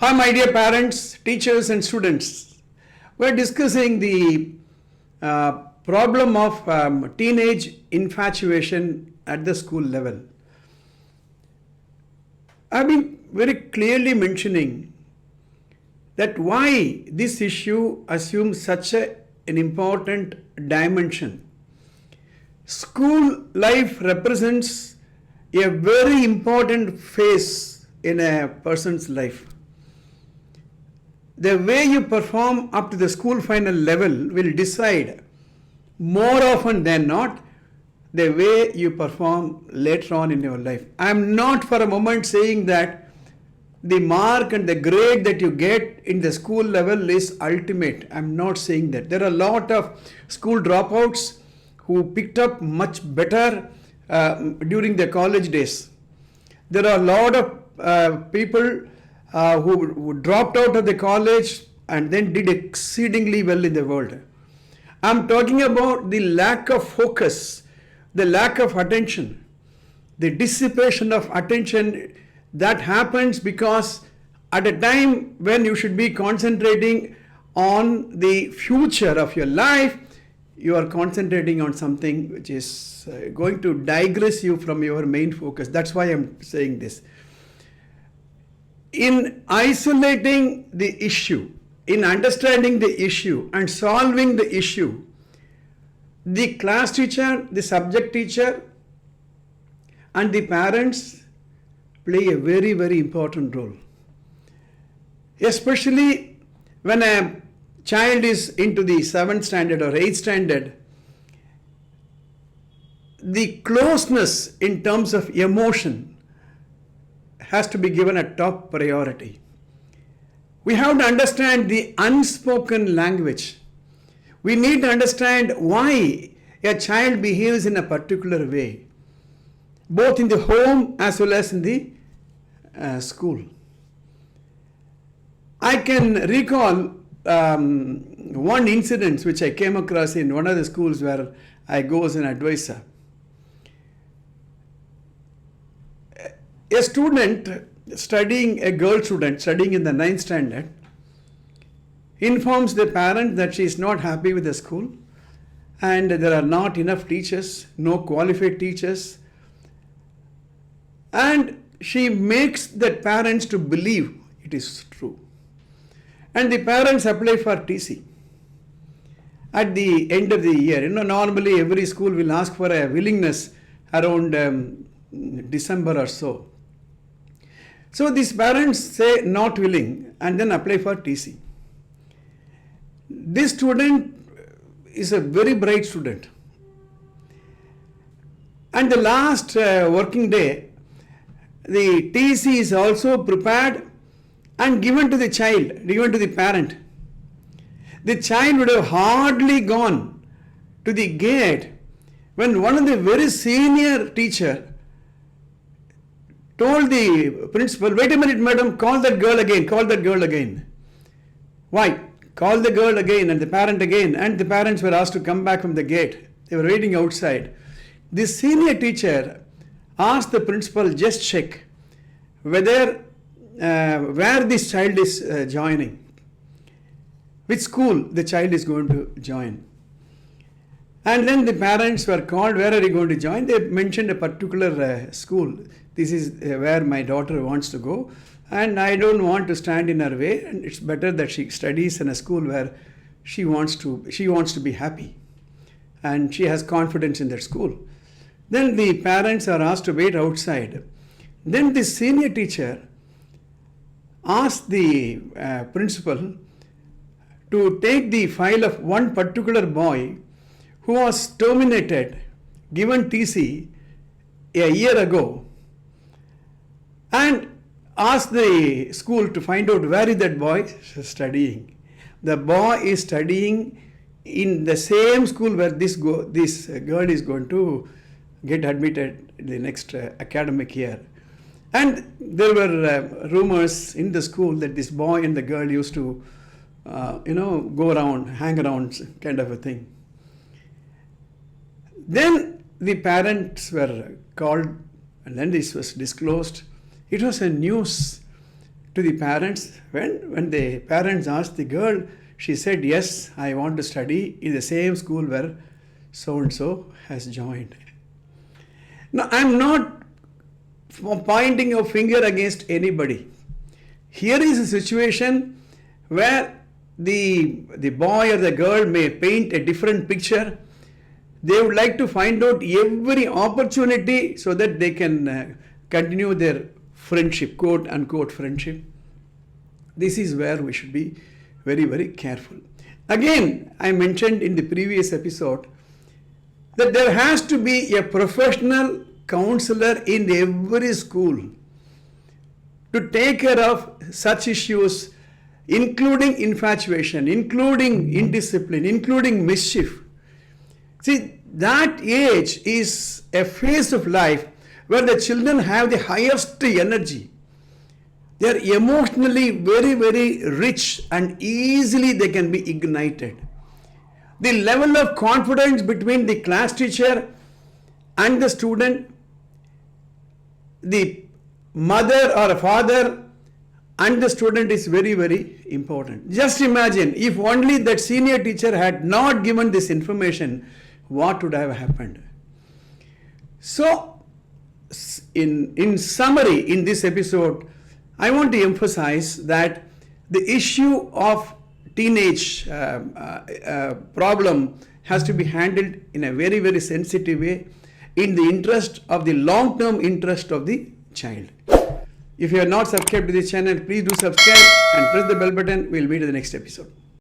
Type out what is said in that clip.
Hi, my dear parents, teachers, and students. We're discussing the problem of teenage infatuation at the school level. I've been very clearly mentioning that why this issue assumes such an important dimension. School life represents a very important phase in a person's life. The way you perform up to the school final level will decide more often than not the way you perform later on in your life. I am not for a moment saying that the mark and the grade that you get in the school level is ultimate. I am not saying that. There are a lot of school dropouts who picked up much better during their college days. There are a lot of people who dropped out of the college and then did exceedingly well in the world. I'm talking about the lack of focus, the lack of attention, the dissipation of attention that happens because at a time when you should be concentrating on the future of your life, you are concentrating on something which is going to digress you from your main focus. That's why I'm saying this. In isolating the issue, in understanding the issue and solving the issue, the class teacher, the subject teacher, and the parents play a very, very important role. Especially when a child is into the 7th standard or 8th standard, the closeness in terms of emotion has to be given a top priority. We have to understand the unspoken language. We need to understand why a child behaves in a particular way, both in the home as well as in the school. I can recall one incident which I came across in one of the schools where I go as an advisor. A student studying, a girl student studying in the 9th standard, informs the parent that she is not happy with the school and there are not enough teachers, no qualified teachers, and she makes the parents to believe it is true. And the parents apply for TC. At the end of the year, normally every school will ask for a willingness around December or so. So these parents say not willing and then apply for TC. This student is a very bright student. And the last working day, the TC is also prepared and given to the child, given to the parent. The child would have hardly gone to the gate when one of the very senior teacher told the principal, wait a minute madam, call that girl again, call that girl again. Why? Call the girl again and the parent again, and the parents were asked to come back from the gate. They were waiting outside. The senior teacher asked the principal, just check whether where this child is joining, which school the child is going to join. And then the parents were called, where are you going to join? They mentioned a particular school. This is where my daughter wants to go and I don't want to stand in her way, and it's better that she studies in a school where she wants to be happy and she has confidence in that school. Then the parents are asked to wait outside. Then the senior teacher asked the principal to take the file of one particular boy who was terminated, given TC a year ago, and asked the school to find out where is that boy studying. The boy is studying in the same school where this girl is going to get admitted in the next academic year. And there were rumors in the school that this boy and the girl used to go around, hang around, kind of a thing. Then the parents were called and then this was disclosed. It was a news to the parents. When the parents asked the girl, she said, yes, I want to study in the same school where so-and-so has joined. Now, I'm not pointing a finger against anybody. Here is a situation where the boy or the girl may paint a different picture. They would like to find out every opportunity so that they can continue their friendship, quote unquote friendship. This is where we should be very, very careful. Again, I mentioned in the previous episode that there has to be a professional counselor in every school to take care of such issues, including infatuation, including indiscipline, including mischief. See, that age is a phase of life where the children have the highest energy. They are emotionally very, very rich and easily they can be ignited. The level of confidence between the class teacher and the student, the mother or father and the student is very, very important. Just imagine if only that senior teacher had not given this information, what would have happened? So, in summary, in this episode, I want to emphasize that the issue of teenage problem has to be handled in a very, very sensitive way in the interest of the long-term interest of the child. If you are not subscribed to this channel, please do subscribe and press the bell button. We'll meet in the next episode.